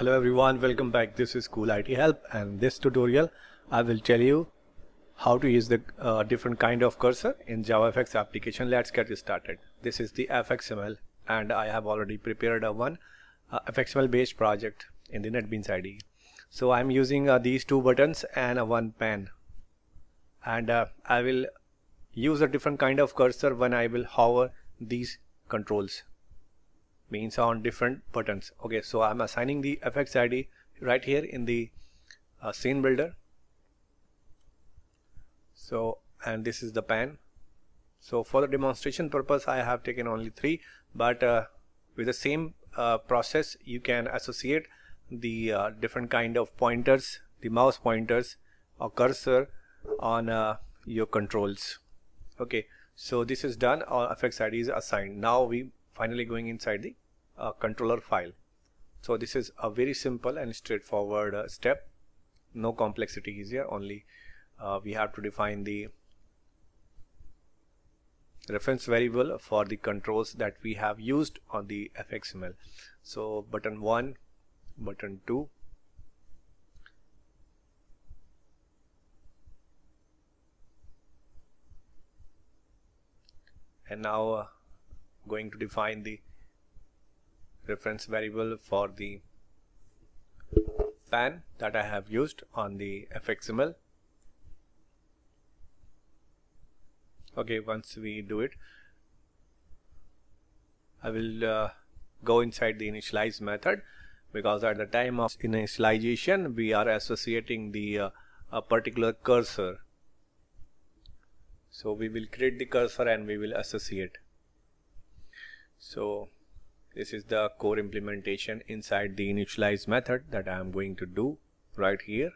Hello everyone, welcome back. This is Cool IT Help, and this tutorial I will tell you how to use the different kind of cursor in JavaFX application. Let's get started. This is the FXML and I have already prepared one FXML based project in the NetBeans IDE. So I'm using these two buttons and one pen, and I will use a different kind of cursor when I will hover these controls, means on different buttons. Okay, so I'm assigning the FX ID right here in the scene builder. So, and this is the pen. So for the demonstration purpose I have taken only 3, but with the same process you can associate the different kind of pointers, the mouse pointers or cursor on your controls. Okay, so this is done. Our FX ID is assigned. Now we finally going inside the controller file. So this is a very simple and straightforward step. No complexity is here. Only we have to define the reference variable for the controls that we have used on the FXML. So button 1, button 2, and now going to define the reference variable for the pan that I have used on the FXML. Okay, once we do it, I will go inside the initialize method, because at the time of initialization we are associating the a particular cursor. So we will create the cursor and we will associate. So this is the core implementation inside the initialize method that I am going to do right here.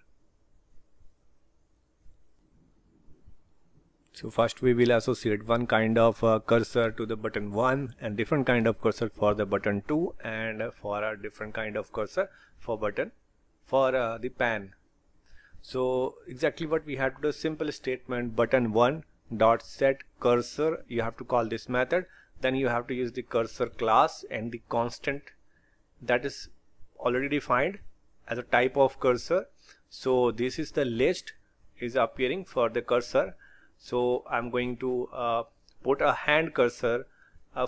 So first we will associate one kind of cursor to the button 1 and different kind of cursor for the button 2, and for a different kind of cursor for the pan. So exactly what we have to do, simple statement button 1 dot set cursor. You have to call this method. Then you have to use the cursor class and the constant that is already defined as a type of cursor. So this is the list is appearing for the cursor. So I'm going to put a hand cursor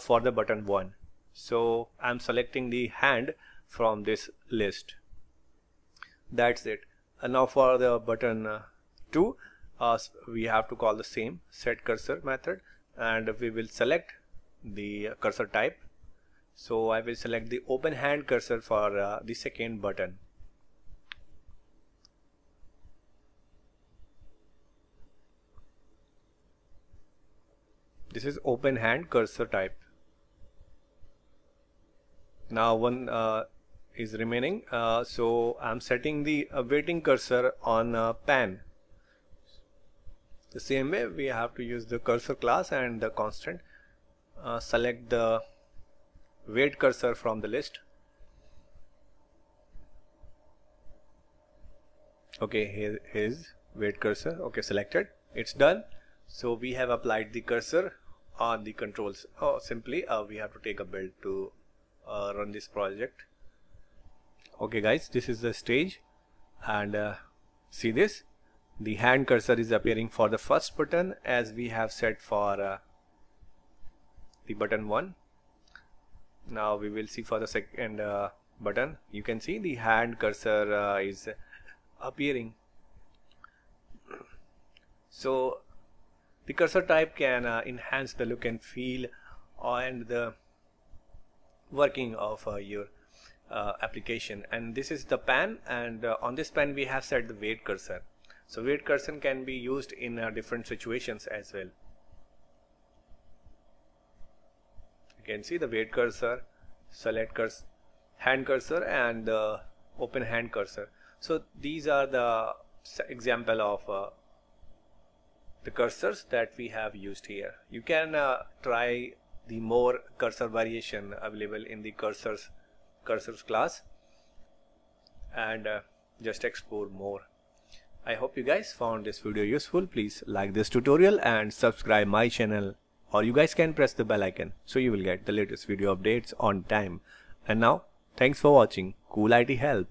for the button 1. So I'm selecting the hand from this list. That's it. And now for the button 2, we have to call the same set cursor method, and we will select the cursor type. So I will select the open hand cursor for the second button. This is open hand cursor type. Now one is remaining, so I'm setting the waiting cursor on pan. The same way we have to use the cursor class and the constant. Select the wait cursor from the list. Okay, here is wait cursor. Okay, selected. It's done. So we have applied the cursor on the controls. Simply we have to take a build to run this project. Okay guys, this is the stage, and see this, the hand cursor is appearing for the first button as we have set for the button 1. Now we will see for the second button. You can see the hand cursor is appearing. So the cursor type can enhance the look and feel and the working of your application. And this is the pan, and on this pan we have set the wait cursor. So wait cursor can be used in different situations as well. You can see the wait cursor, select cursor, hand cursor, and the open hand cursor. So these are the example of the cursors that we have used here. You can try the more cursor variation available in the cursors class, and just explore more. I hope you guys found this video useful. Please like this tutorial and subscribe my channel, or you guys can press the bell icon so you will get the latest video updates on time. And now Thanks for watching Cool IT Help.